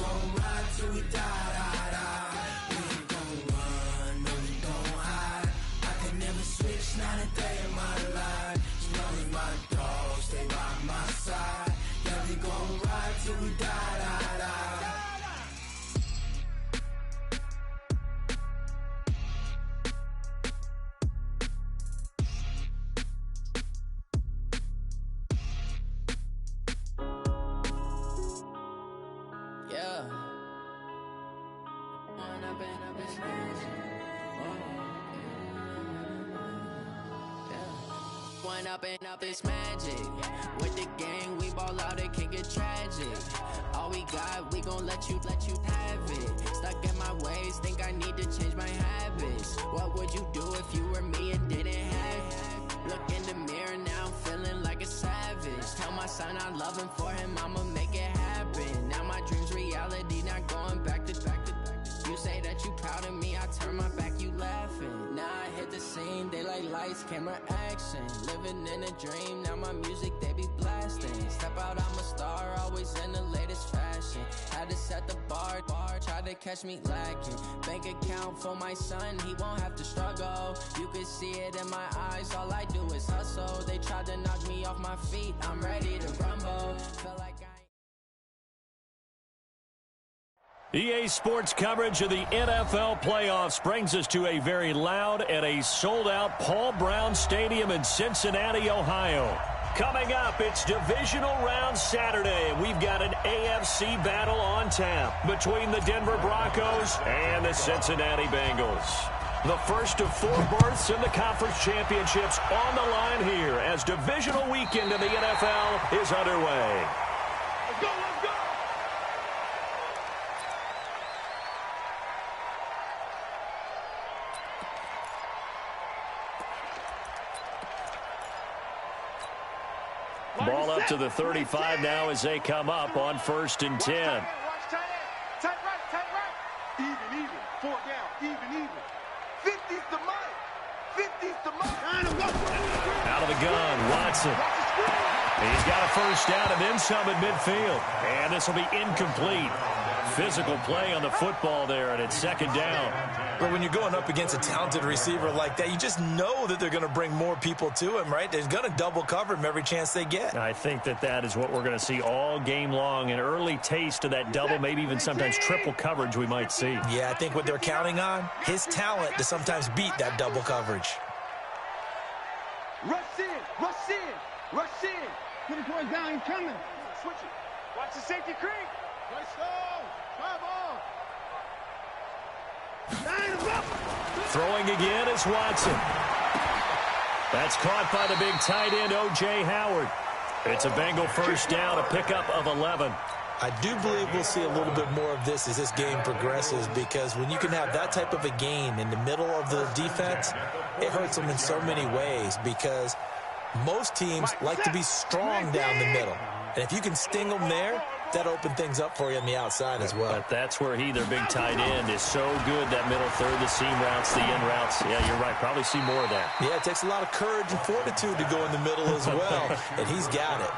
gon' ride till we die. We ain't gon' run, no, we gon' hide. I can never switch, not a day in my life. As long as my dogs stay by my side. Yeah, we gon' ride till we die. Up this magic with the gang, we ball out, it can get tragic. All we got, we gon' let you have it. Stuck in my ways, think I need to change my habits. What would you do if you were me and didn't have it? Look in the mirror now, I'm feeling like a savage. Tell my son I love him, for him I'ma make it happen. Now my dream's reality, not going back to. You say that you proud of me, I turn my back, you laughing. Now I hit the scene, they like lights, camera, action. Living in a dream, now my music, they be blasting. Step out, I'm a star, always in the latest fashion. Had to set the bar, try to catch me lacking. Bank account for my son, he won't have to struggle. You can see it in my eyes, all I do is hustle. They tried to knock me off my feet, I'm ready to rumble. Feel like EA Sports coverage of the NFL playoffs brings us to a very loud and a sold-out Paul Brown Stadium in Cincinnati, Ohio. Coming up, it's Divisional Round Saturday, and we've got an AFC battle on tap between the Denver Broncos and the Cincinnati Bengals. The first of 4 berths in the conference championships on the line here as divisional weekend in the NFL is underway. Let's go, let's go! Ball up to the 35 now as they come up on 1st and 10. Watch tight right, tight right. Even, 4 down, even. 50's the money. 50's the money. Out of the gun, Watson. He's got a first down and then some at midfield. And this will be incomplete. Physical play on the football there, and it's 2nd down. But when you're going up against a talented receiver like that, you just know that they're going to bring more people to him, right? They're going to double cover him every chance they get. I think that is what we're going to see all game long. An early taste of that double, maybe even sometimes triple coverage we might see. Yeah, I think what they're counting on, his talent to sometimes beat that double coverage. Rush in. Put his boys down, he's coming. Switch it. Watch the safety creep. Play slow. Drive on. Throwing again is Watson. That's caught by the big tight end, O.J. Howard. It's a Bengal first down, a pickup of 11. I do believe we'll see a little bit more of this as this game progresses, because when you can have that type of a gain in the middle of the defense, it hurts them in so many ways, because most teams like to be strong down the middle. And if you can sting them there, that opened things up for you on the outside as well. But that's where their big tight end, is so good, that middle third, the seam routes, the in routes. Yeah, you're right. Probably see more of that. Yeah, it takes a lot of courage and fortitude to go in the middle as well, and he's got it.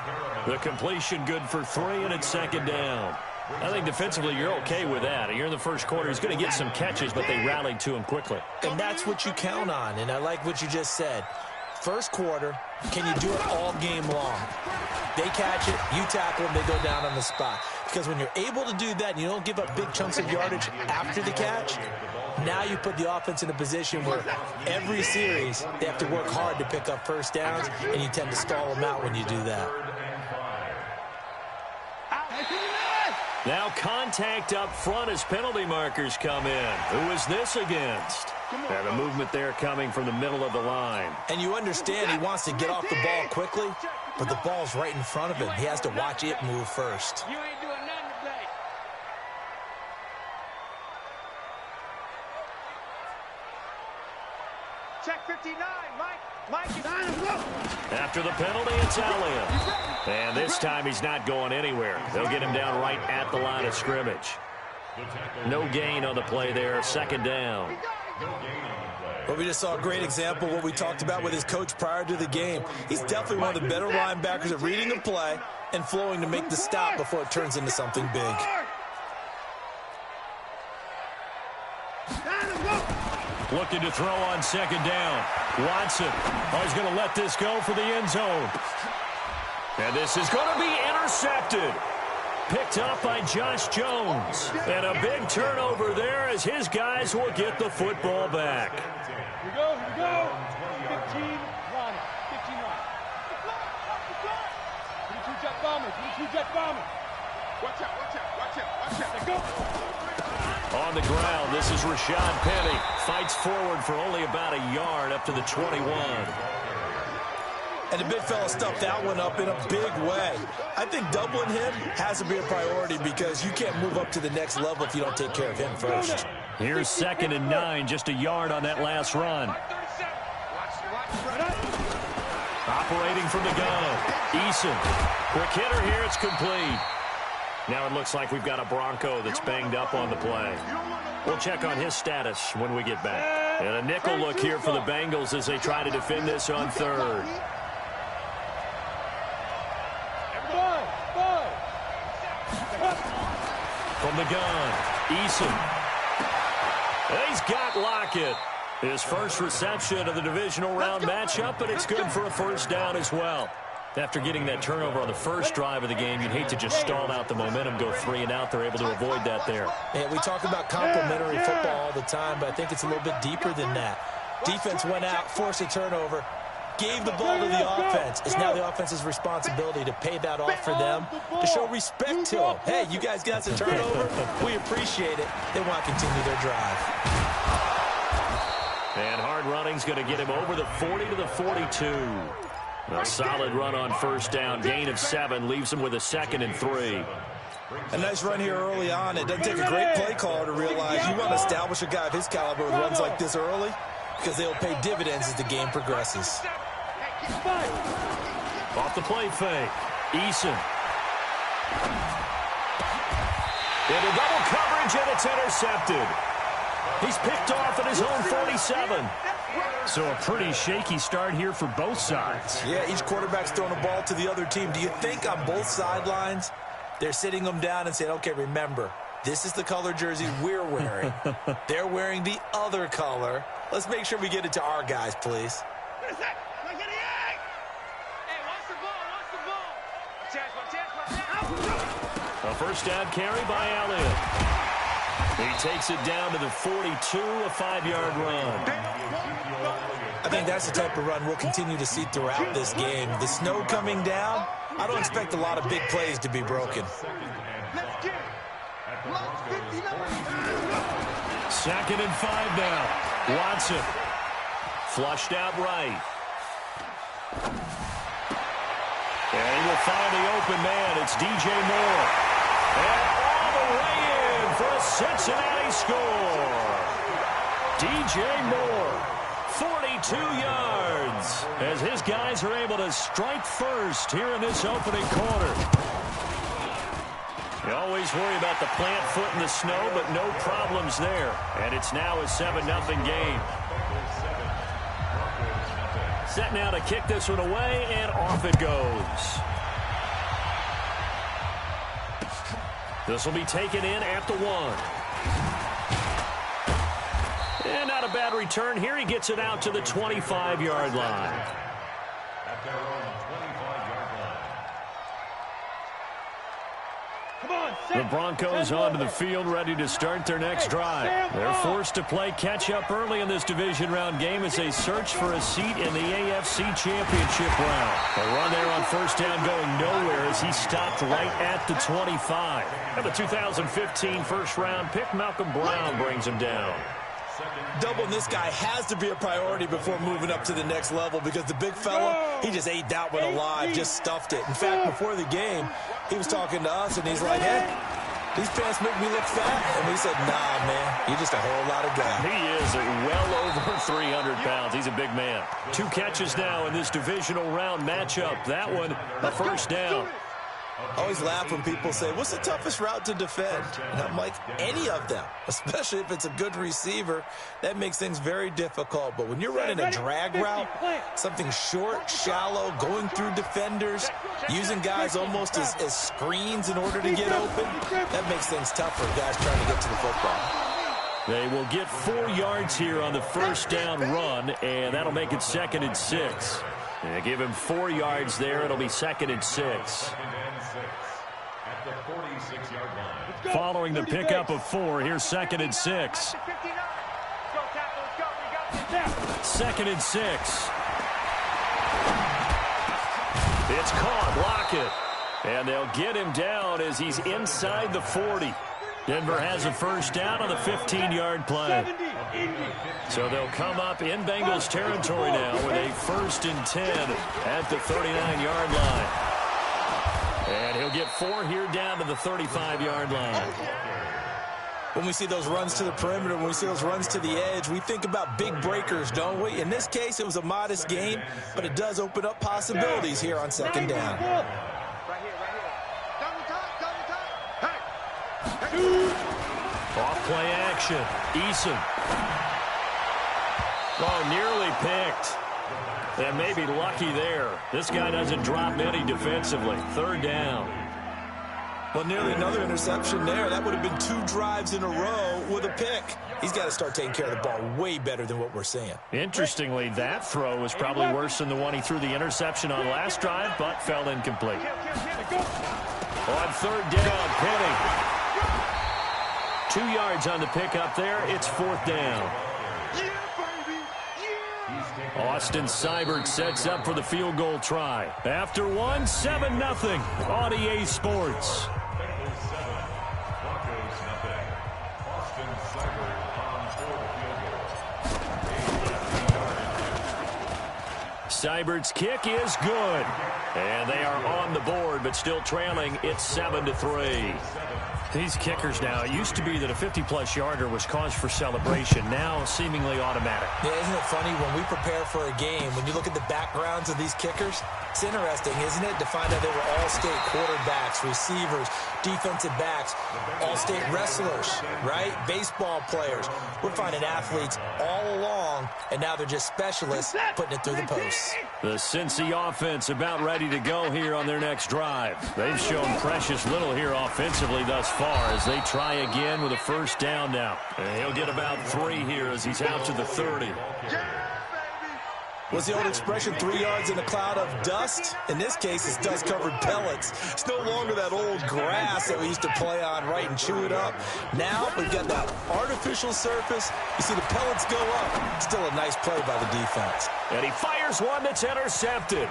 The completion good for 3, and it's 2nd down. I think defensively you're okay with that. You're in the first quarter. He's going to get some catches, but they rallied to him quickly. And that's what you count on, and I like what you just said. First quarter, can you do it all game long? They catch it, you tackle them, they go down on the spot. Because when you're able to do that and you don't give up big chunks of yardage after the catch, now you put the offense in a position where every series they have to work hard to pick up first downs, and you tend to stall them out when you do that. Now contact up front as penalty markers come in. Who is this against? And the movement there coming from the middle of the line. And you understand he wants to get off the ball quickly, but the ball's right in front of him. He has to watch it move first. You ain't doing nothing today. Check 59, Mike is on him. After the penalty, it's Elliott. And this time he's not going anywhere. They'll get him down right at the line of scrimmage. No gain on the play there, 2nd down. Well, we just saw a great example of what we talked about with his coach prior to the game. He's definitely one of the better linebackers at reading the play and flowing to make the stop before it turns into something big. Looking to throw on second down. Watson. Oh, he's going to let this go for the end zone. And this is going to be intercepted. Picked up by Josh Jones. And a big turnover there as his guys will get the football back. Here we go, here we go. 15 line. 15 line. 22 jet bombers, 22 jet bombers. Watch out, watch out, watch out, watch out. Let go. On the ground, this is Rashad Penny. Fights forward for only about a yard up to the 21. And the big fella stuffed that one up in a big way. I think doubling him has to be a priority because you can't move up to the next level if you don't take care of him first. Here's 2nd and 9, just a yard on that last run. Operating from the gun. Eason. Quick hitter here, it's complete. Now it looks like we've got a Bronco that's banged up on the play. We'll check on his status when we get back. And a nickel look here for the Bengals as they try to defend this on 3rd. From the gun, Eason. And he's got Lockett. His first reception of the divisional round matchup, but it's good for a first down as well. After getting that turnover on the first drive of the game, you'd hate to just stall out the momentum, go 3 and out. They're able to avoid that there. Yeah, we talk about complementary football all the time, but I think it's a little bit deeper than that. Defense went out, forced a turnover, gave the ball to the offense. It's now the offense's responsibility to pay that off for them, to show respect to them. Hey, you guys got some turnover. We appreciate it. They want to continue their drive. And hard running's going to get him over the 40 to the 42. A solid run on first down. Gain of 7 leaves him with a 2nd and 3. A nice run here early on. It doesn't take a great play caller to realize you want to establish a guy of his caliber with runs like this early because they'll pay dividends as the game progresses. Off the play fake. Eason. Into double coverage, and it's intercepted. He's picked off at his own 47. So a pretty shaky start here for both sides. Yeah, each quarterback's throwing a ball to the other team. Do you think on both sidelines they're sitting them down and saying, okay, remember, this is the color jersey we're wearing. They're wearing the other color. Let's make sure we get it to our guys, please. A first down carry by Elliott. He takes it down to the 42, a 5-yard run. I think that's the type of run we'll continue to see throughout this game. The snow coming down, I don't expect a lot of big plays to be broken. 2nd and 5 now. Watson. Flushed out right. And he will find the open man. It's DJ Moore. And all the way in for a Cincinnati score. DJ Moore, 42 yards, as his guys are able to strike first here in this opening quarter. You always worry about the plant foot in the snow, but no problems there. And it's now a 7-0 game. Set now to kick this one away, and off it goes. This will be taken in at the 1. And not a bad return here. He gets it out to the 25-yard line. The Broncos onto the field, ready to start their next drive. They're forced to play catch-up early in this division round game as they search for a seat in the AFC Championship round. A run there on first down going nowhere as he stopped right at the 25. And the 2015 first-round pick, Malcolm Brown, brings him down. Doubling this guy has to be a priority before moving up to the next level because the big fella, he just ate that one alive, just stuffed it. In fact, before the game, he was talking to us, and he's like, hey, these pants make me look fat. And we said, nah, man, you're just a whole lot of guy. He is well over 300 pounds. He's a big man. 2 catches now in this divisional round matchup. That one, a first down. I always laugh when people say, what's the toughest route to defend? And I'm like, any of them, especially if it's a good receiver. That makes things very difficult. But when you're running a drag route, something short, shallow, going through defenders, using guys almost as screens in order to get open, that makes things tough for guys trying to get to the football. They will get 4 yards here on the first down run, and that'll make it 2nd and 6. They give him 4 yards there. It'll be 2nd and 6. Following the pickup of 4, here's 2nd and 6. 2nd and 6. It's caught. Lockett. And they'll get him down as he's inside the 40. Denver has a first down on the 15-yard play. So they'll come up in Bengals territory now with a 1st and 10 at the 39-yard line. And he'll get 4 here down to the 35-yard line. When we see those runs to the perimeter, when we see those runs to the edge, we think about big breakers, don't we? In this case, it was a modest gain, but it does open up possibilities here on 2nd down. Off play action. Eason. Oh, nearly picked. And maybe lucky there. This guy doesn't drop many defensively. 3rd down. Well, nearly another interception there. That would have been 2 drives in a row with a pick. He's got to start taking care of the ball way better than what we're seeing. Interestingly, that throw was probably worse than the one he threw the interception on last drive, but fell incomplete. On 3rd down, Penny. 2 yards on the pickup there. It's 4th down. Austin Seibert sets up for the field goal try. After one, 7-0 on EA Sports. Seibert's kick is good. And they are on the board, but still trailing. It's 7-3. These kickers now, it used to be that a 50-plus yarder was cause for celebration. Now, seemingly automatic. Yeah, isn't it funny when we prepare for a game, when you look at the backgrounds of these kickers, it's interesting, isn't it, to find out they were all-state quarterbacks, receivers, defensive backs, all-state wrestlers, right? Baseball players. We're finding athletes all along, and now they're just specialists putting it through the posts. The Cincy offense about ready to go here on their next drive. They've shown precious little here offensively thus far as they try again with a first down now. And he'll get about 3 here as he's out to the 30. What's the old expression, 3 yards in a cloud of dust? In this case, it's dust-covered pellets. It's no longer that old grass that we used to play on, right, and chew it up. Now we've got that artificial surface. You see the pellets go up. Still a nice play by the defense. And he fires one that's intercepted.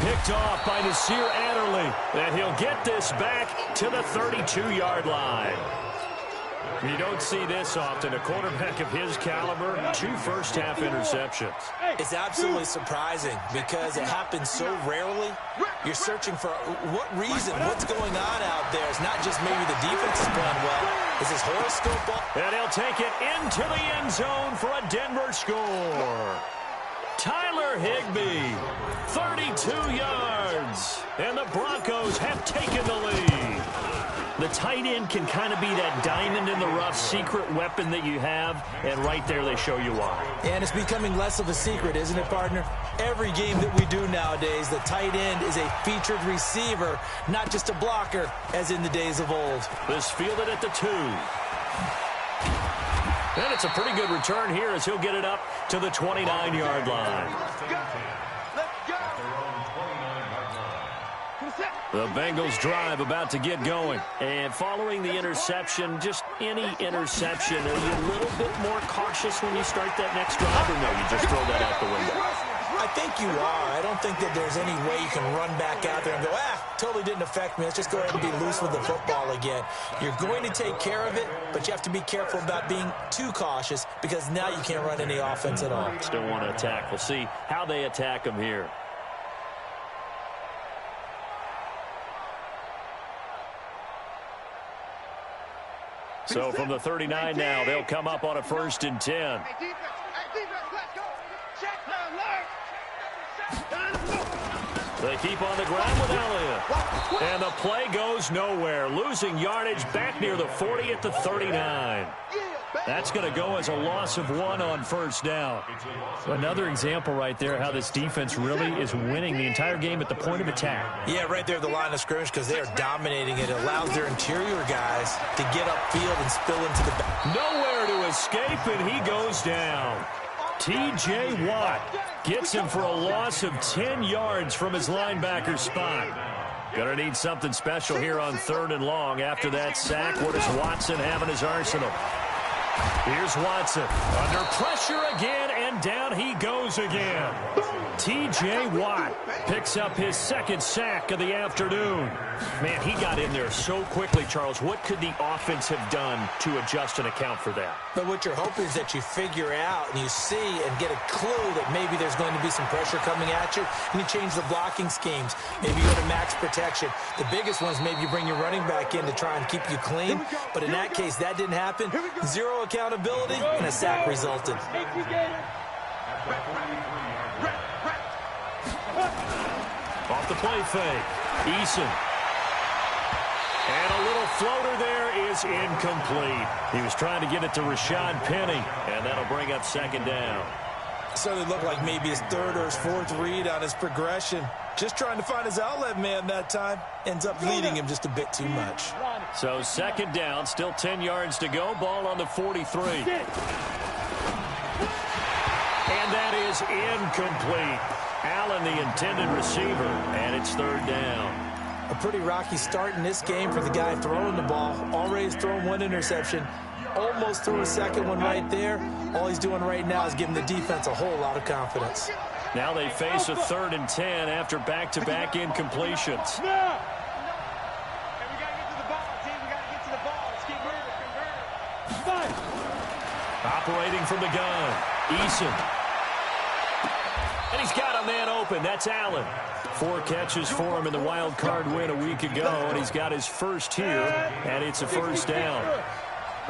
Picked off by Nasir Adderley. And he'll get this back to the 32-yard line. You don't see this often. A quarterback of his caliber, 2 first-half interceptions. It's absolutely surprising because it happens so rarely. You're searching for what reason, what's going on out there. It's not just maybe the defense is playing well. Is his horoscope up? And he'll take it into the end zone for a Denver score. Tyler Higbee, 32 yards. And the Broncos have taken the lead. The tight end can kind of be that diamond in the rough secret weapon that you have, and right there they show you why. And it's becoming less of a secret, isn't it, partner? Every game that we do nowadays, the tight end is a featured receiver, not just a blocker, as in the days of old. This fielded at the 2. And it's a pretty good return here as he'll get it up to the 29-yard line. The Bengals drive about to get going. And following the interception, just any interception, are you a little bit more cautious when you start that next drive, or no, you just throw that out the window? I think you are. I don't think that there's any way you can run back out there and go, totally didn't affect me. Let's just go ahead and be loose with the football again. You're going to take care of it, but you have to be careful about being too cautious because now you can't run any offense at all. Still want to attack. We'll see how they attack them here. So from the 39 now, they'll come up on a 1st and 10. Hey, defense, let's go. Check the alert. They keep on the ground with Elliott. And the play goes nowhere. Losing yardage back near the 40 at the 39. That's going to go as a loss of 1 on first down. Another example right there how this defense really is winning the entire game at the point of attack. Yeah, right there at the line of scrimmage because they are dominating it. It allows their interior guys to get upfield and spill into the back. Nowhere to escape, and he goes down. T.J. Watt gets him for a loss of 10 yards from his linebacker spot. Gonna need something special here on 3rd and long. After that sack, what does Watson have in his arsenal? Here's Watson under pressure again, and down he goes again. T.J. Watt picks up his 2nd sack of the afternoon. Man, he got in there so quickly, Charles. What could the offense have done to adjust and account for that? But what you're hoping is that you figure out and you see and get a clue that maybe there's going to be some pressure coming at you, and you change the blocking schemes. Maybe you go to max protection. The biggest one is maybe you bring your running back in to try and keep you clean. But in that case, that didn't happen. Zero accountability, and a sack resulted. Off the play fake. Eason. And a little floater there is incomplete. He was trying to get it to Rashad Penny, and that'll bring up 2nd down. So it looked like maybe his 3rd or his 4th read on his progression. Just trying to find his outlet man that time. Ends up leading him just a bit too much. So 2nd down, still 10 yards to go. Ball on the 43. And that is incomplete. Allen, the intended receiver, and it's 3rd down. A pretty rocky start in this game for the guy throwing the ball. Already has thrown 1 interception. Almost threw a 2nd one right there. All he's doing right now is giving the defense a whole lot of confidence. Now they face a 3rd and 10 after back-to-back incompletions. Operating from the gun, Eason. And he's got a man open. That's Allen. 4 catches for him in the wild card win a week ago, and he's got his first here, and it's a 1st down.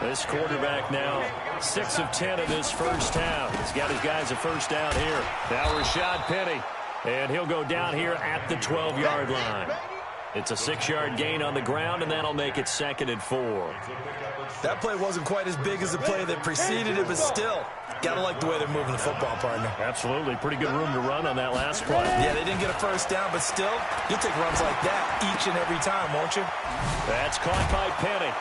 This quarterback now 6 of 10 of this first half. He's got his guys a 1st down here. Now Rashad Penny, and he'll go down here at the 12-yard line. It's a 6-yard gain on the ground, and that'll make it 2nd and 4. That play wasn't quite as big as the play that preceded it, but still, gotta like the way they're moving the football, partner. Absolutely. Pretty good room to run on that last play. Yeah, they didn't get a 1st down, but still, you'll take runs like that each and every time, won't you? That's caught by Penny.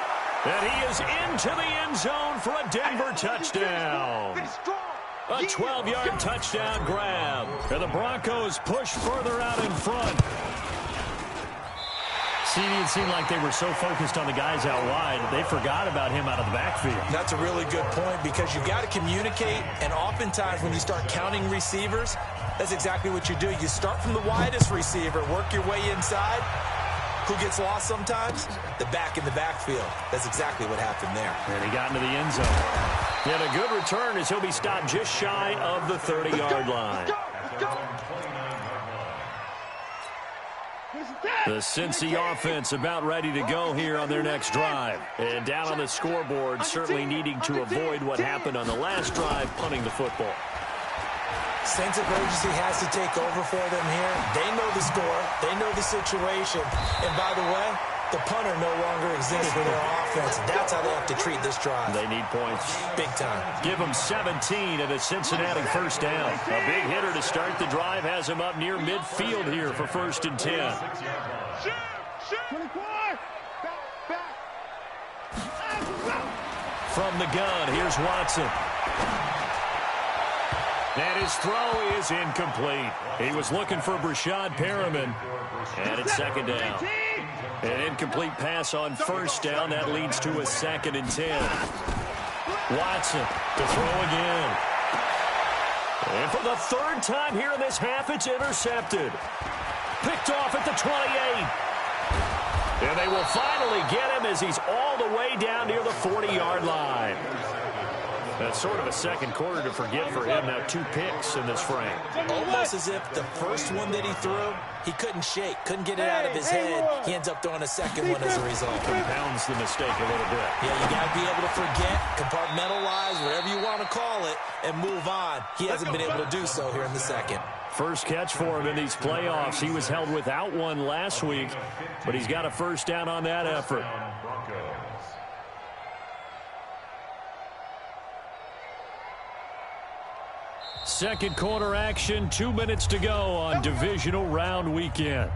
And he is into the end zone for a Denver touchdown. A 12-yard touchdown grab. And the Broncos push further out in front. It seemed like they were so focused on the guys out wide, they forgot about him out of the backfield. That's a really good point because you got to communicate, and oftentimes when you start counting receivers, that's exactly what you do. You start from the widest receiver, work your way inside. Who gets lost sometimes? The back in the backfield. That's exactly what happened there. And he got into the end zone. And a good return as he'll be stopped just shy of the 30-yard line. The Cincy offense about ready to go here on their next drive. And down on the scoreboard, certainly needing to avoid what happened on the last drive, punting the football. Sense of urgency has to take over for them here. They know the score. They know the situation. And by the way, the punter no longer exists for their offense. That's how they have to treat this drive. They need points. Big time. Give them 17 and a Cincinnati 1st down. A big hitter to start the drive has him up near midfield here for 1st and 10. From the gun, here's Watson. And his throw is incomplete. He was looking for Brashad Perriman. And it's 2nd down. An incomplete pass on 1st down. That leads to a 2nd and 10. Watson to throw again. And for the 3rd time here in this half, it's intercepted. Picked off at the 28. And they will finally get him as he's all the way down near the 40-yard line. That's sort of a second quarter to forget for him. Now 2 picks in this frame. Almost as if the first one that he threw, he couldn't shake, couldn't get it out of his head. He ends up throwing a second one as a result. Compounds the mistake a little bit. Yeah, you got to be able to forget, compartmentalize, whatever you want to call it, and move on. He hasn't been able to do so here in the second. First catch for him in these playoffs. He was held without one last week, but he's got a first down on that effort. Second quarter action, 2 minutes to go on divisional round weekend.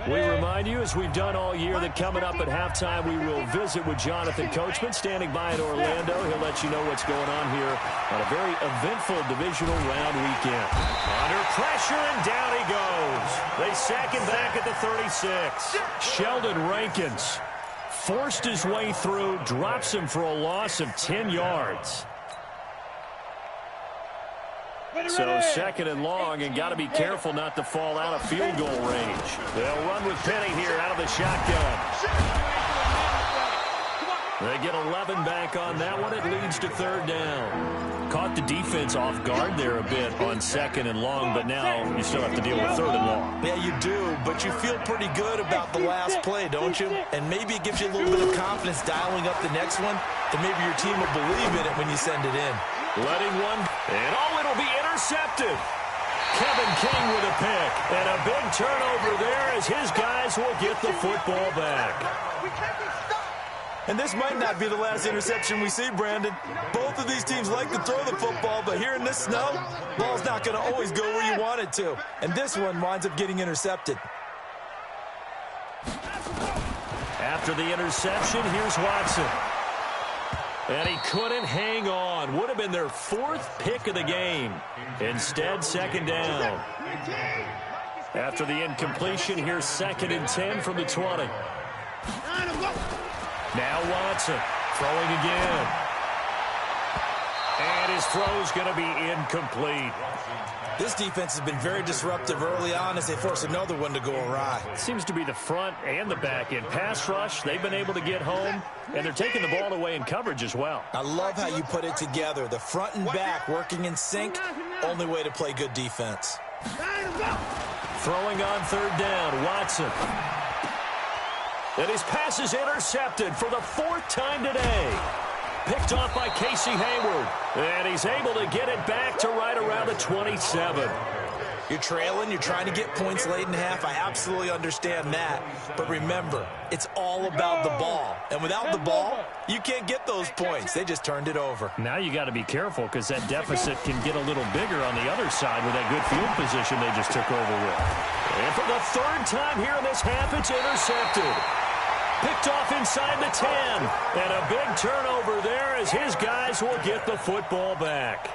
We remind you, as we've done all year, that coming up at halftime, we will visit with Jonathan Coachman, standing by in Orlando. He'll let you know what's going on here on a very eventful divisional round weekend. Under pressure, and down he goes. They sack him back at the 36. Sheldon Rankins forced his way through, drops him for a loss of 10 yards. So second and long, and got to be careful not to fall out of field goal range. They'll run with Penny here out of the shotgun. They get 11 back on that one. It leads to third down. Caught the defense off guard there a bit on second and long, but now you still have to deal with third and long. Yeah, you do, but you feel pretty good about the last play, don't you? And maybe it gives you a little bit of confidence dialing up the next one, that maybe your team will believe in it when you send it in. Letting one, and it'll be intercepted. Kevin King with a pick, and a big turnover there as his guys will get the football back. And this might not be the last interception we see, Brandon. Both of these teams like to throw the football, but here in this snow, ball's not going to always go where you want it to. And this one winds up getting intercepted. After the interception, here's Watson. And he couldn't hang on. Would have been their 4th pick of the game. Instead, second down. After the incompletion, here's 2nd and 10 from the 20. Now Watson throwing again. And his throw's going to be incomplete. This defense has been very disruptive early on as they force another one to go awry. Seems to be the front and the back end. Pass rush, they've been able to get home, and they're taking the ball away in coverage as well. I love how you put it together. The front and back working in sync, only way to play good defense. Throwing on third down, Watson. And his pass is intercepted for the 4th time today. Picked off by Casey Hayward. And he's able to get it back to right around the 27. You're trailing, you're trying to get points late in half. I absolutely understand that. But remember, it's all about the ball. And without the ball, you can't get those points. They just turned it over. Now you got to be careful because that deficit can get a little bigger on the other side with that good field position they just took over with. And for the 3rd time here in this half, it's intercepted. Picked off inside the 10. And a big turnover there as his guys will get the football back.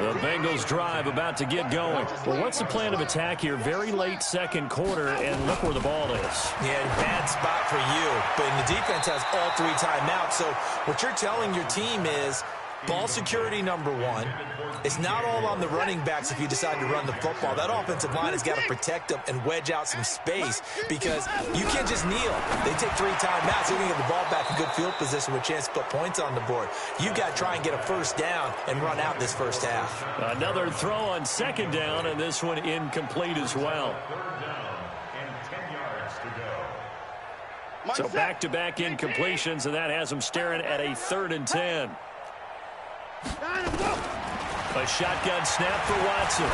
The Bengals drive about to get going. Well, what's the plan of attack here? Very late second quarter, and look where the ball is. Yeah, bad spot for you. But the defense has all 3 timeouts. So what you're telling your team is ball security number 1. It's not all on the running backs if you decide to run the football. That offensive line has got to protect them and wedge out some space because you can't just kneel. They take 3 timeouts. They're going to get the ball back in good field position with a chance to put points on the board. You've got to try and get a first down and run out this first half. Another throw on second down, and this one incomplete as well. So back-to-back incompletions, and that has them staring at a 3rd and 10. A shotgun snap for Watson.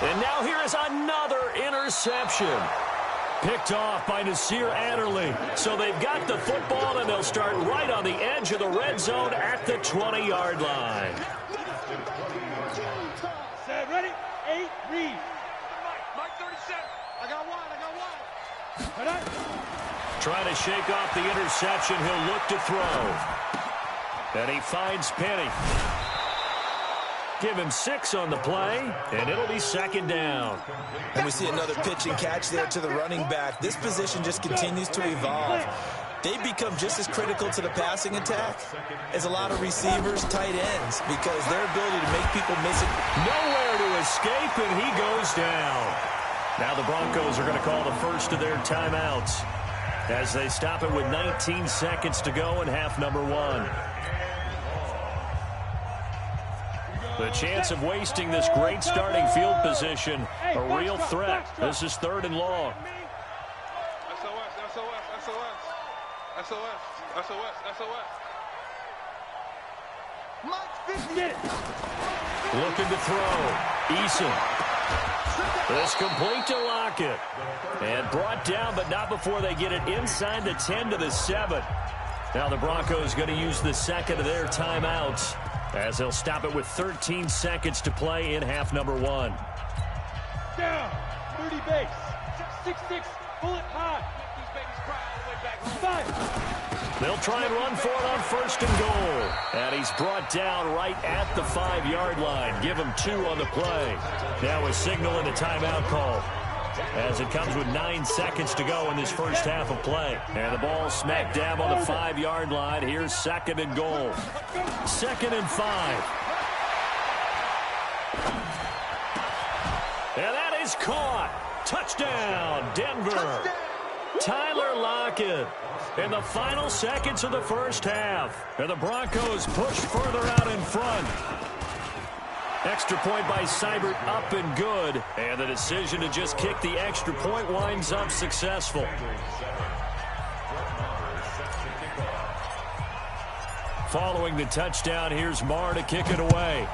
And now here is another interception. Picked off by Nasir Adderley. So they've got the football, and they'll start right on the edge of the red zone at the 20-yard line. Set, ready? 8, read. Mike 37. I got one. Trying to shake off the interception. He'll look to throw. And he finds Penny. Give him 6 on the play, and it'll be second down. And we see another pitch and catch there to the running back. This position just continues to evolve. They become just as critical to the passing attack as a lot of receivers, tight ends, because their ability to make people miss it. Nowhere to escape, and he goes down. Now the Broncos are going to call the first of their timeouts as they stop it with 19 seconds to go in half number 1. The chance of wasting this great starting field position, a real threat. This is 3rd and long. Looking to throw. Eason. This complete to Lockett. And brought down, but not before they get it inside the 10 to the 7. Now the Broncos going to use the second of their timeouts as they'll stop it with 13 seconds to play in half number 1. Down. 30 base. 6-6. Bullet high. These babies cry all the way back home. 5. They'll try and run for it on 1st and goal. And he's brought down right at the 5-yard line. Give him 2 on the play. Now a signal and a timeout call as it comes with 9 seconds to go in this first half of play. And the ball smack dab on the 5-yard line. Here's 2nd and goal. 2nd and 5. And that is caught. Touchdown, Denver. Tyler Lockett in the final seconds of the first half. And the Broncos push further out in front. Extra point by Seibert up and good. And the decision to just kick the extra point winds up successful. Following the touchdown, here's Marr to kick it away.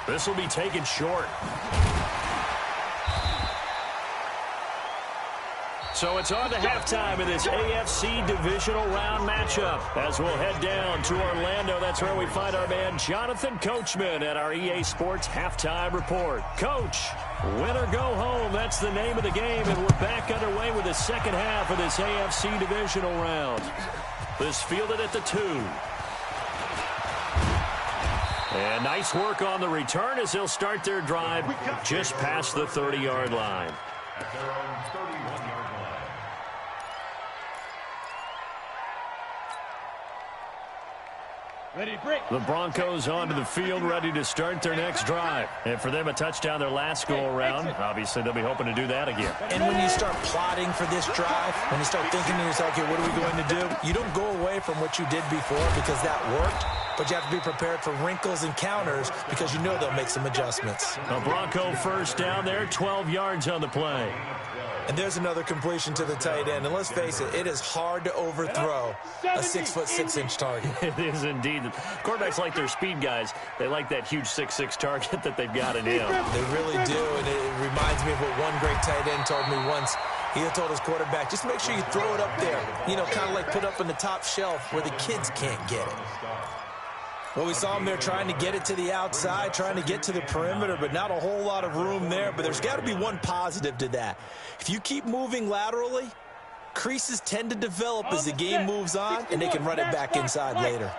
This will be taken short. So it's on to halftime in this AFC divisional round matchup as we'll head down to Orlando. That's where we find our man Jonathan Coachman at our EA Sports Halftime Report. Coach, win or go home, that's the name of the game, and we're back underway with the second half of this AFC divisional round. This fielded at the 2. And nice work on the return as they'll start their drive just past the 30-yard line. At their own 31-yard line. Ready, break. The Broncos onto the field, ready to start their next drive. And for them, a touchdown their last go-around. Obviously, they'll be hoping to do that again. And when you start plotting for this drive, when you start thinking to yourself, okay, what are we going to do? You don't go away from what you did before because that worked, but you have to be prepared for wrinkles and counters because you know they'll make some adjustments. A Bronco first down there, 12 yards on the play. And there's another completion to the tight end. And let's face it, it is hard to overthrow a 6'6" target. It is indeed. Quarterbacks like their speed guys. They like that huge 6'6" target that they've got in him. They really do, and it reminds me of what one great tight end told me once. He had told his quarterback, just make sure you throw it up there. You know, kind of like put up on the top shelf where the kids can't get it. Well, we saw him there trying to get it to the outside, trying to get to the perimeter, but not a whole lot of room there. But there's got to be one positive to that. If you keep moving laterally, creases tend to develop as the game moves on, and they can run it back inside later.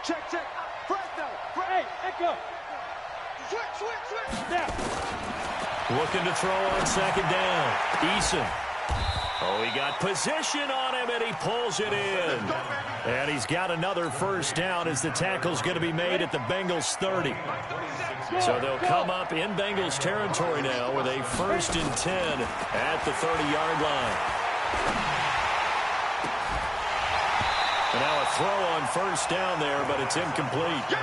Check. Hey, echo. Switch. Now. Looking to throw on second down. Eason. Oh, he got position on him, and he pulls it in. And he's got another first down as the tackle's going to be made at the Bengals 30. So they'll come up in Bengals territory now with a 1st and 10 at the 30-yard line. And now a throw on first down there, but it's incomplete.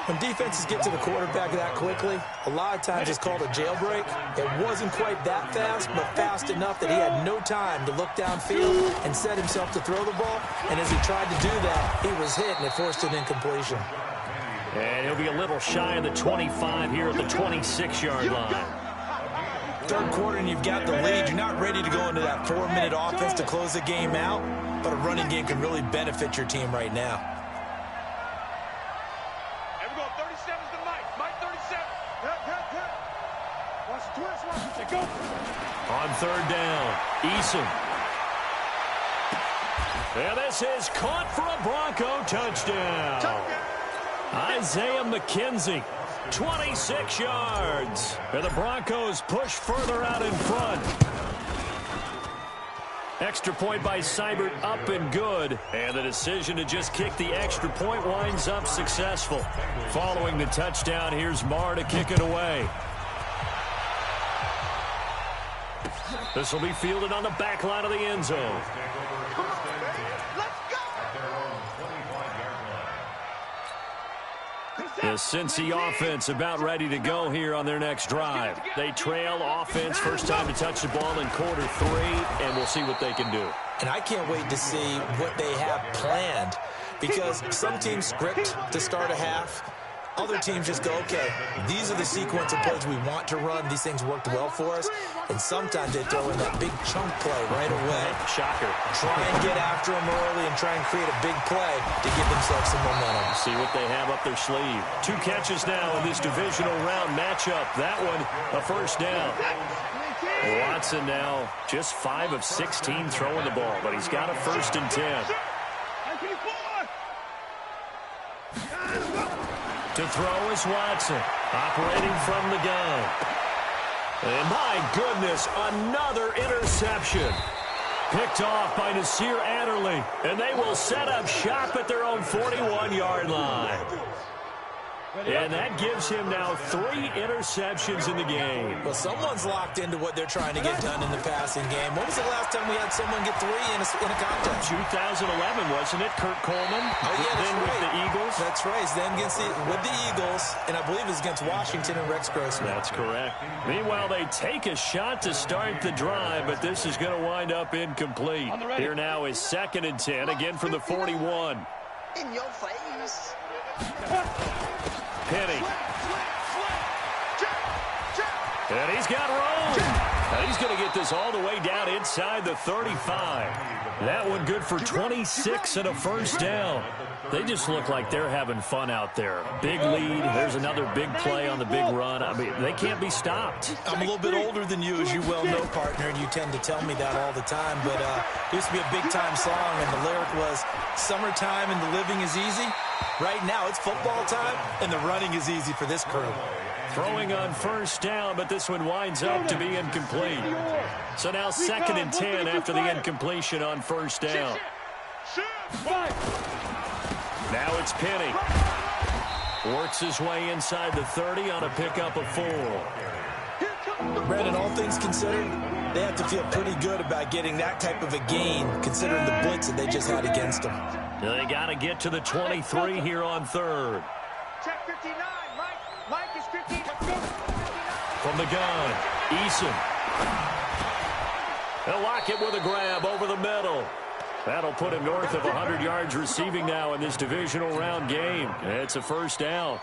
When defenses get to the quarterback that quickly, a lot of times it's called a jailbreak. It wasn't quite that fast, but fast enough that he had no time to look downfield and set himself to throw the ball. And as he tried to do that, he was hit, and it forced an incompletion. And he'll be a little shy of the 25 here at the 26-yard line. Third quarter, and you've got the lead. You're not ready to go into that 4-minute offense to close the game out, but a running game can really benefit your team right now. On third down, Eason. And this is caught for a Bronco touchdown. Isaiah McKenzie, 26 yards. And the Broncos push further out in front. Extra point by Seibert, up and good. And the decision to just kick the extra point winds up successful. Following the touchdown, here's Marr to kick it away. This will be fielded on the back line of the end zone. Come on, man. Let's go. The Cincy offense about ready to go here on their next drive. They trail offense, first time to touch the ball in quarter 3, and we'll see what they can do. And I can't wait to see what they have planned, because some teams script to start a half. Other teams just go, okay, these are the sequence of plays we want to run. These things worked well for us. And sometimes they throw in that big chunk play right away. Shocker. Try and get after them early and try and create a big play to give themselves some momentum. See what they have up their sleeve. 2 catches now in this divisional round matchup. That one, a first down. Watson now just 5 of 16 throwing the ball, but he's got a 1st and 10. To throw is Watson, operating from the gun. And my goodness, another interception. Picked off by Nasir Adderley, and they will set up shop at their own 41-yard line. And that gives him now 3 interceptions in the game. Well, someone's locked into what they're trying to get done in the passing game. When was the last time we had someone get 3 in a contest? 2011, wasn't it? Kurt Coleman. Oh, yeah, that's then right. with the Eagles. That's right. Then with the Eagles, and I believe it's against Washington and Rex Grossman. That's correct. Meanwhile, they take a shot to start the drive, but this is going to wind up incomplete. Here now is 2nd and 10, again from the 41. In your face. Penny. And he's got room. And he's going to get this all the way down inside the 35. That one good for 26 and a first down. They just look like they're having fun out there. Big lead. There's another big play on the big run. I mean, they can't be stopped. I'm a little bit older than you, as you well know, partner, and you tend to tell me that all the time. But it used to be a big-time song, and the lyric was, "Summertime and the living is easy." Right now, it's football time, and the running is easy for this crew. Throwing on first down, but this one winds up to be incomplete. So now 2nd and 10 after the incompletion on first down. Now it's Penny. Works his way inside the 30 on a pickup of 4. Brandon, all things considered, they have to feel pretty good about getting that type of a gain, considering the blitz that they just had against them. They got to get to the 23 here on 3rd. Check 59, Mike is 15. From the gun, Eason. They'll lock it with a grab over the middle. That'll put him north of 100 yards receiving now in this divisional round game. It's a first down.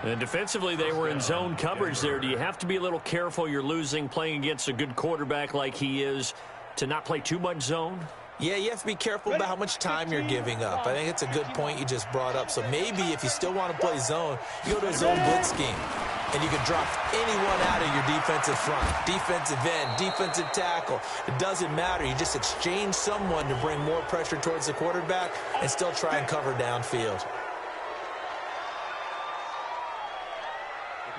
And defensively, they were in zone coverage there. Do you have to be a little careful you're losing playing against a good quarterback like he is to not play too much zone? Yeah, you have to be careful about how much time you're giving up. I think it's a good point you just brought up. So maybe if you still want to play zone, you go to a zone blitz scheme. And you can drop anyone out of your defensive front, defensive end, defensive tackle. It doesn't matter. You just exchange someone to bring more pressure towards the quarterback and still try and cover downfield.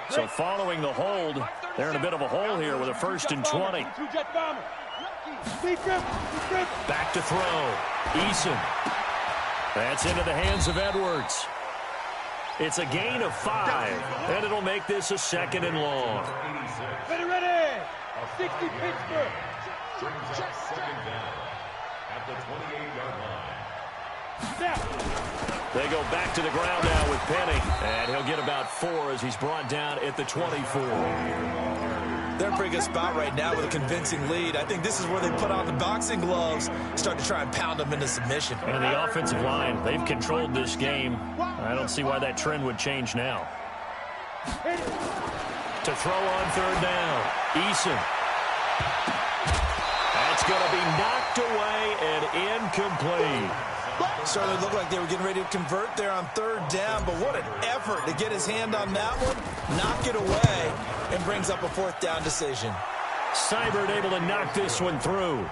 So following the hold, they're in a bit of a hole here with a 1st and 20. Back to throw. Eason. That's into the hands of Edwards. It's a gain of 5, and it'll make this a 2nd and long. Ready. 60 Pittsburgh. Brings up 2nd down at the 28-yard line. They go back to the ground now with Penny, and he'll get about 4 as he's brought down at the 24. They're in a pretty good spot right now with a convincing lead. I think this is where they put on the boxing gloves, start to try and pound them into submission. And the offensive line, they've controlled this game. I don't see why that trend would change now. To throw on 3rd down, Eason. That's going to be knocked away and incomplete. Certainly looked like they were getting ready to convert there on 3rd down, but what an effort to get his hand on that one, knock it away, and brings up a 4th down decision. Seibert able to knock this one through.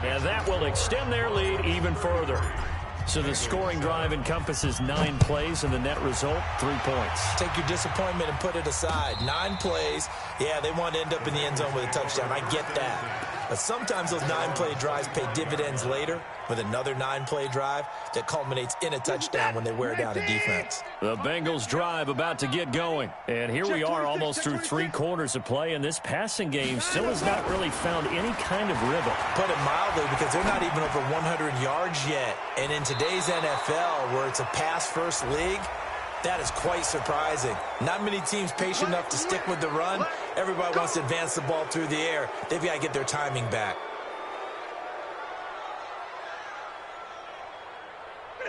And that will extend their lead even further. So the scoring drive encompasses 9 plays, and the net result, 3 points. Take your disappointment and put it aside. 9 plays. Yeah, they want to end up in the end zone with a touchdown. I get that. But sometimes those 9-play drives pay dividends later with another 9-play drive that culminates in a touchdown when they wear down a defense. The Bengals drive about to get going. And here we are almost through 3 quarters of play, and this passing game still has not really found any kind of rhythm. Put it mildly, because they're not even over 100 yards yet. And in today's NFL, where it's a pass-first league, that is quite surprising. Not many teams patient enough to stick with the run. Everybody wants to advance the ball through the air. They've got to get their timing back.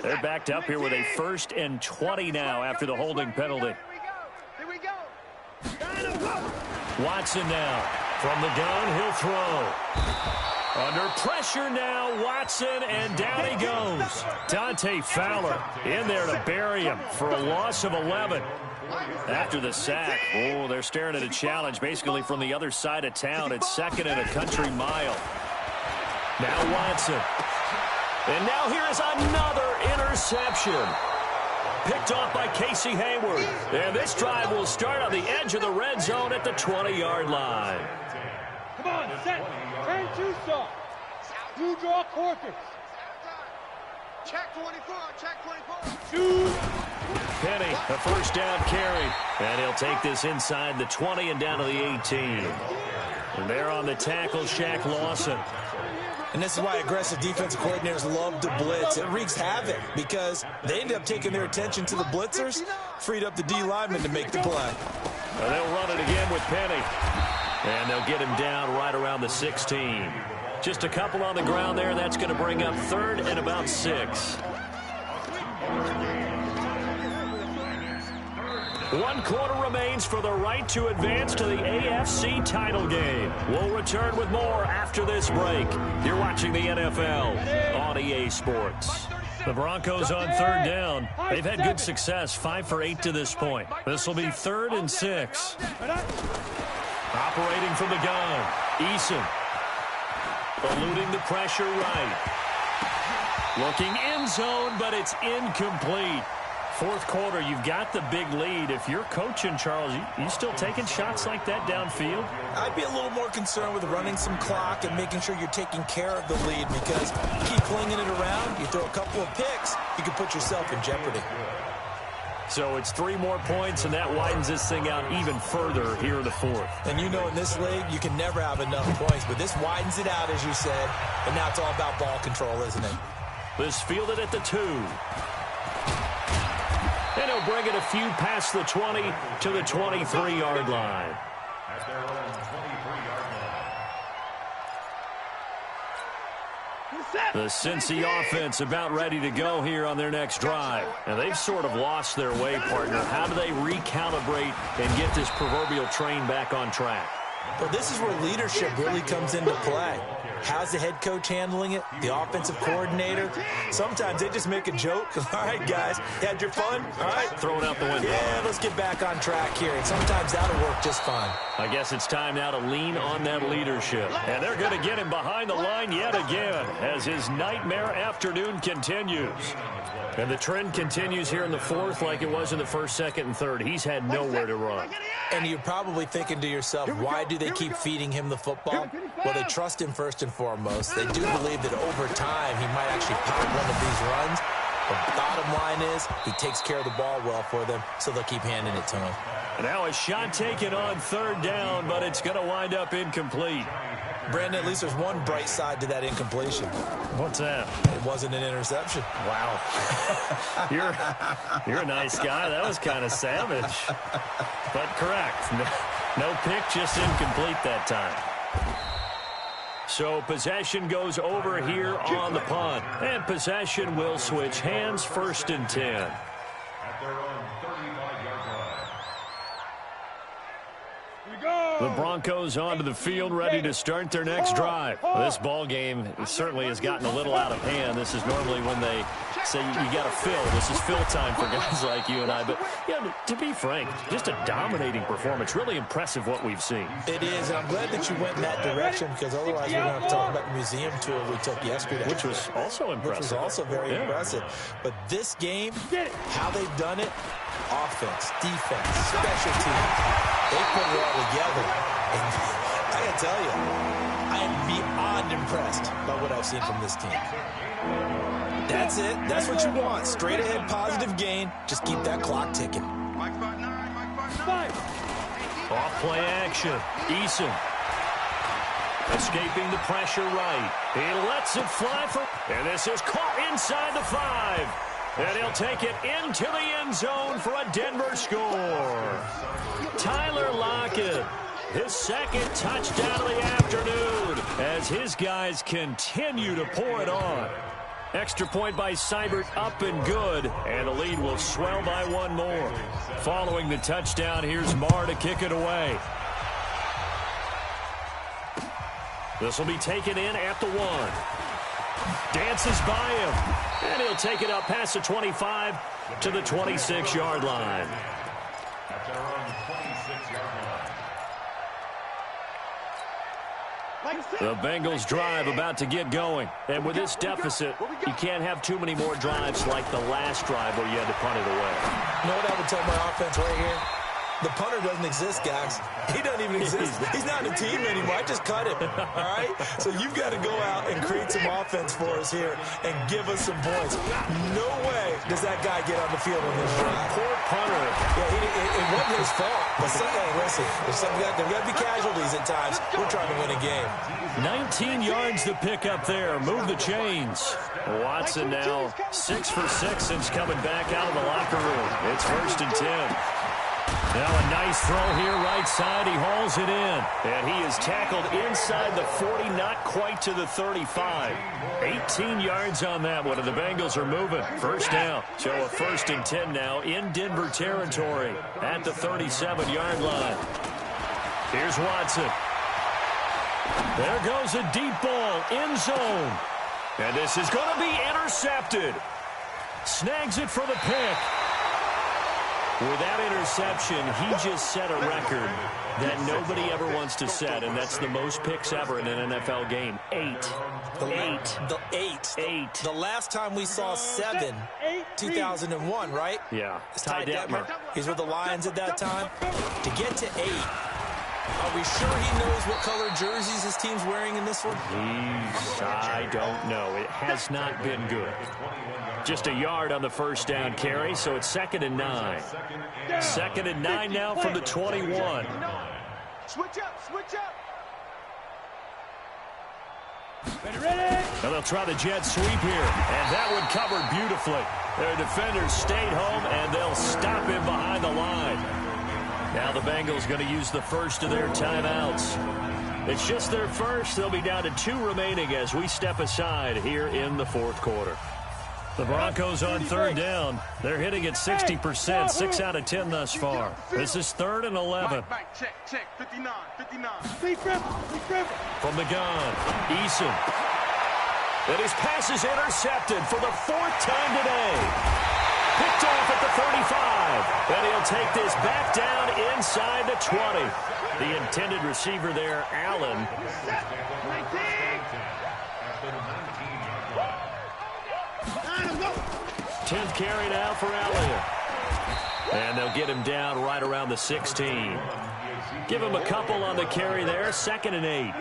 They're backed up here with a 1st and 20 now after the holding penalty. Here we go. Watson now from the gun. He'll throw. Under pressure now, Watson, and down he goes. Dante Fowler in there to bury him for a loss of 11. After the sack, oh, they're staring at a challenge basically from the other side of town. It's 2nd and a country mile. Now Watson. And now here is another interception. Picked off by Casey Hayward. And this drive will start on the edge of the red zone at the 20-yard line. Come on, set. Turn 2 soft. You draw quarters. Check 24, check 24. Shoot. Penny, a 1st down carry. And he'll take this inside the 20 and down to the 18. And there on the tackle, Shaq Lawson. And this is why aggressive defensive coordinators love to blitz. It wreaks havoc because they end up taking their attention to the blitzers, freed up the D lineman to make the play. And they'll run it again with Penny. And they'll get him down right around the 16. Just a couple on the ground there. That's going to bring up 3rd and about 6. 1 quarter remains for the right to advance to the AFC title game. We'll return with more after this break. You're watching the NFL on EA Sports. The Broncos on 3rd down. They've had good success, 5 for 8 to this point. This will be 3rd and 6. Operating from the gun, Eason. Eluding the pressure right. Looking end zone, but it's incomplete. 4th quarter, you've got the big lead. If you're coaching, Charles, you still taking shots like that downfield? I'd be a little more concerned with running some clock and making sure you're taking care of the lead, because you keep flinging it around, you throw a couple of picks, you can put yourself in jeopardy. So it's 3 more points, and that widens this thing out even further here in the 4th. And you know in this league, you can never have enough points, but this widens it out, as you said, and now it's all about ball control, isn't it? This fielded at the 2. And he'll bring it a few past the 20 to the 23-yard line. At their own 23-yard line. The Cincy offense about ready to go here on their next drive. And they've sort of lost their way, partner. How do they recalibrate and get this proverbial train back on track? Well, this is where leadership really comes into play. How's the head coach handling it? The offensive coordinator? Sometimes they just make a joke. All right, guys, you had your fun? All right. Throw it out the window. Yeah, let's get back on track here. And sometimes that'll work just fine. I guess it's time now to lean on that leadership. And they're going to get him behind the line yet again as his nightmare afternoon continues. And the trend continues here in the 4th like it was in the 1st, 2nd, and 3rd. He's had nowhere to run. And you're probably thinking to yourself, why do they keep feeding him the football? Well, they trust him first and foremost. They do believe that over time he might actually pop one of these runs. The bottom line is he takes care of the ball well for them, so they'll keep handing it to him. And now a shot taken on 3rd down, but it's going to wind up incomplete. Brandon, at least there's one bright side to that incompletion. What's that? It wasn't an interception. Wow. You're a nice guy. That was kind of savage. But correct. No pick, just incomplete that time. So possession goes over here on the punt. And possession will switch hands, 1st and 10. At their own 35-yard line. Here we go. The Broncos onto the field, ready to start their next drive. This ball game certainly has gotten a little out of hand. This is normally when they say you got to fill. This is fill time for guys like you and I. But yeah, to be frank, just a dominating performance. Really impressive what we've seen. It is, and I'm glad that you went in that direction, because otherwise we're going to talk about the museum tour we took yesterday. Which was also impressive. Which was also very impressive. But this game, how they've done it, offense, defense, special teams, they put it all together. And I got to tell you, I am beyond impressed by what I've seen from this team. That's it. That's what you want. Straight ahead, positive gain. Just keep that clock ticking. Off play action. Eason. Escaping the pressure right. He lets it fly for... And this is caught inside the 5. And he'll take it into the end zone for a Denver score. Tyler Lockett, his second touchdown of the afternoon, as his guys continue to pour it on. Extra point by Seibert, up and good, and the lead will swell by one more. Following the touchdown, here's Marr to kick it away. This will be taken in at the 1. Dances by him, and he'll take it up past the 25 to the 26-yard line. That's around 26-yard line. The Bengals drive about to get going. And with this deficit, you can't have too many more drives like the last drive where you had to punt it away. You know what I would tell my offense right here? The punter doesn't exist, guys. He doesn't even exist. He's not in the team anymore. I just cut him, all right? So you've got to go out and create some offense for us here and give us some points. No way does that guy get on the field on this drive. Poor punter. Yeah, it wasn't his fault. But hey, listen, there got to be casualties at times. We're trying to win a game. 19 yards to pick up there. Move the chains. Watson now 6 for 6 since coming back out of the locker room. It's 1st and 10. Now a nice throw here right side. He hauls it in. And he is tackled inside the 40, not quite to the 35. 18 yards on that one, and the Bengals are moving. First down. So a 1st and 10 now in Denver territory at the 37-yard line. Here's Watson. There goes a deep ball, end zone. And this is going to be intercepted. Snags it for the pick. With that interception, he just set a record that nobody ever wants to set, and that's the most picks ever in an NFL game. 8. The last time we saw 7, 2001, right? Yeah. It's Ty Detmer. He's with the Lions at that time. To get to 8, are we sure he knows what color jerseys his team's wearing in this one? I don't know. It has not been good. Just a yard on the first down carry, so it's 2nd and 9. 2nd and 9 now from the 21. Switch up. Ready. And they'll try the jet sweep here, and that one covered beautifully. Their defenders stayed home, and they'll stop him behind the line. Now the Bengals going to use the first of their timeouts. It's just their first. They'll be down to 2 remaining as we step aside here in the 4th quarter. The Broncos on 3rd down. They're hitting at 60%, 6 out of 10 thus far. This is 3rd and 11. Check, 59. From the gun, Eason. And his pass is intercepted for the 4th time today. Picked off at the 35. And he'll take this back down inside the 20. The intended receiver there, Allen. 10th carry now for Elliott. And they'll get him down right around the 16. Give him a couple on the carry there. 2nd and 8.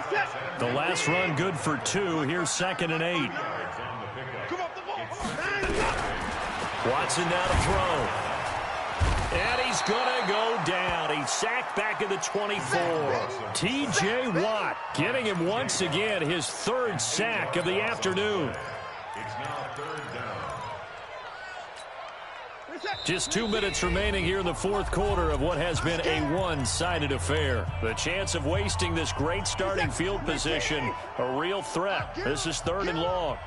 The last run good for 2. Here's 2nd and 8. Watson now to throw. And he's going to go down. He's sacked back at the 24. T.J. Watt getting him once again his 3rd sack of the afternoon. It's now 3rd down. Just 2 minutes remaining here in the 4th quarter of what has been a one-sided affair. The chance of wasting this great starting field position, a real threat. This is 3rd and long.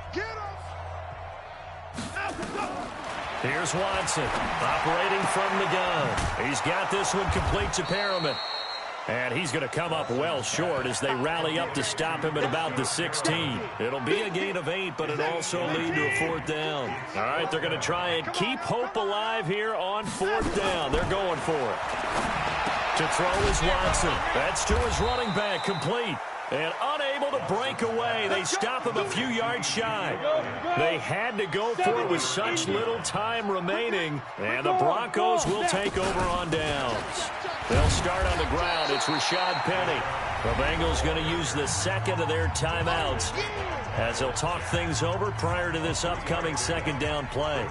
Here's Watson, operating from the gun. He's got this one complete to Perriman. And he's going to come up well short as they rally up to stop him at about the 16. It'll be a gain of 8, but it'll also lead to a 4th down. All right, they're going to try and keep hope alive here on 4th down. They're going for it. To throw is Watson. That's to his running back, complete. And unable to break away. They stop him a few yards shy. They had to go for it with such little time remaining. And the Broncos will take over on downs. They'll start on the ground. It's Rashad Penny. The Bengals going to use the second of their timeouts as they'll talk things over prior to this upcoming 2nd down play.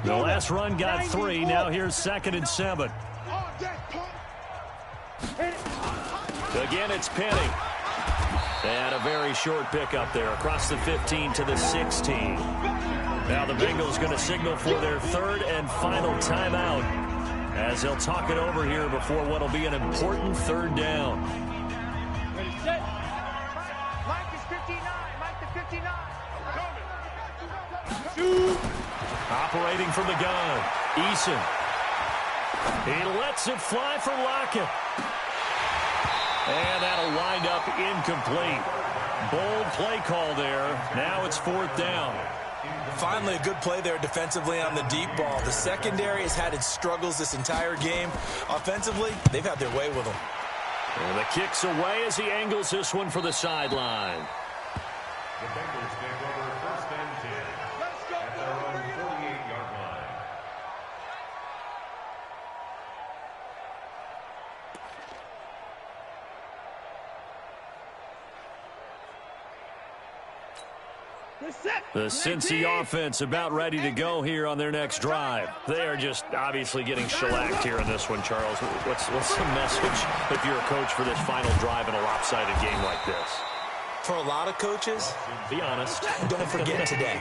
The last run got 3. Now here's 2nd and 7. Again, it's Penny. And a very short pickup there across the 15 to the 16. Now the Bengals going to signal for their 3rd and final timeout as they'll talk it over here before what will be an important 3rd down. Ready, set. Mike is 59. Mike the 59. Shoot. Operating from the gun, Eason. He lets it fly for Lockett. And that'll wind up incomplete. Bold play call there. Now it's 4th down. Finally, a good play there defensively on the deep ball. The secondary has had its struggles this entire game. Offensively, they've had their way with them. And the kick's away as he angles this one for the sideline. The Bengals take over 1st and 10 at their own 48-yard line. The Cincy offense about ready to go here on their next drive. They are just obviously getting shellacked here in this one, Charles. What's the message if you're a coach for this final drive in a lopsided game like this? For a lot of coaches, be honest. Don't forget today.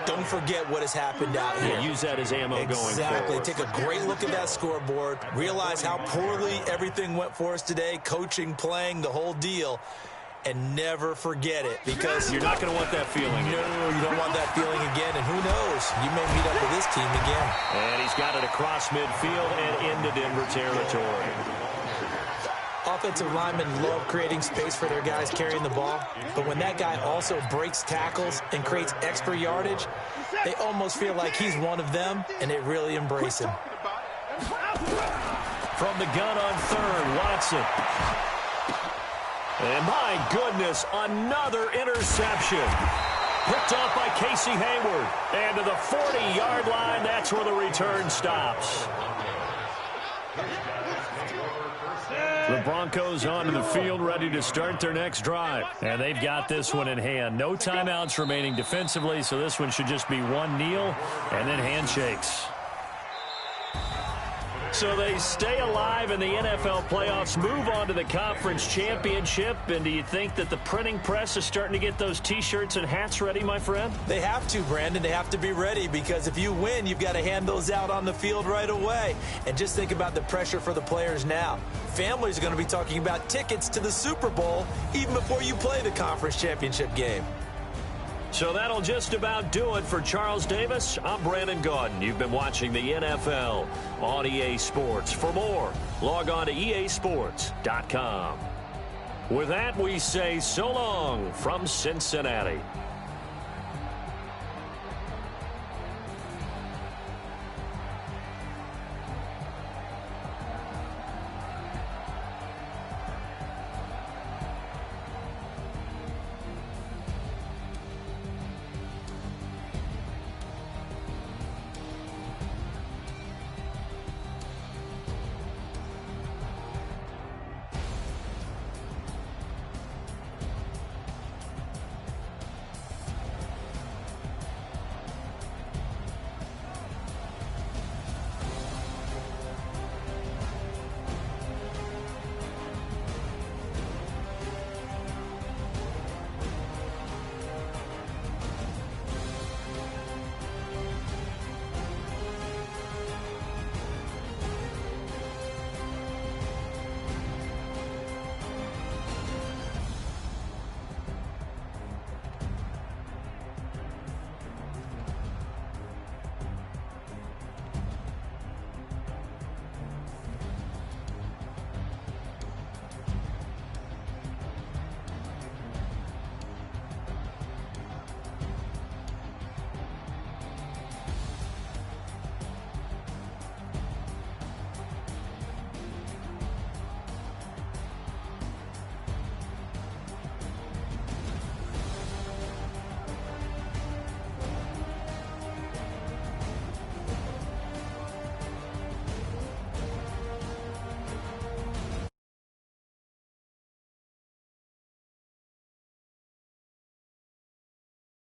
Don't forget what has happened out here. Yeah, use that as ammo going forward. Exactly. Take a great look at that scoreboard. Realize how poorly everything went for us today. Coaching, playing, the whole deal. And never forget it, because you're not going to want that feeling. No, you don't want that feeling again. And who knows? You may meet up with this team again. And he's got it across midfield and into Denver territory. Offensive linemen love creating space for their guys carrying the ball. But when that guy also breaks tackles and creates extra yardage, they almost feel like he's one of them, and they really embrace him. From the gun on 3rd, Watson. And my goodness, another interception. Picked off by Casey Hayward. And to the 40-yard line, that's where the return stops. The Broncos onto the field, ready to start their next drive. And they've got this one in hand. No timeouts remaining defensively, so this one should just be one kneel and then handshakes. So they stay alive in the NFL playoffs, move on to the conference championship. And do you think that the printing press is starting to get those T-shirts and hats ready, my friend? They have to, Brandon. They have to be ready, because if you win, you've got to hand those out on the field right away. And just think about the pressure for the players now. Families are going to be talking about tickets to the Super Bowl even before you play the conference championship game. So that'll just about do it for Charles Davis. I'm Brandon Gaudin. You've been watching the NFL on EA Sports. For more, log on to easports.com. With that, we say so long from Cincinnati.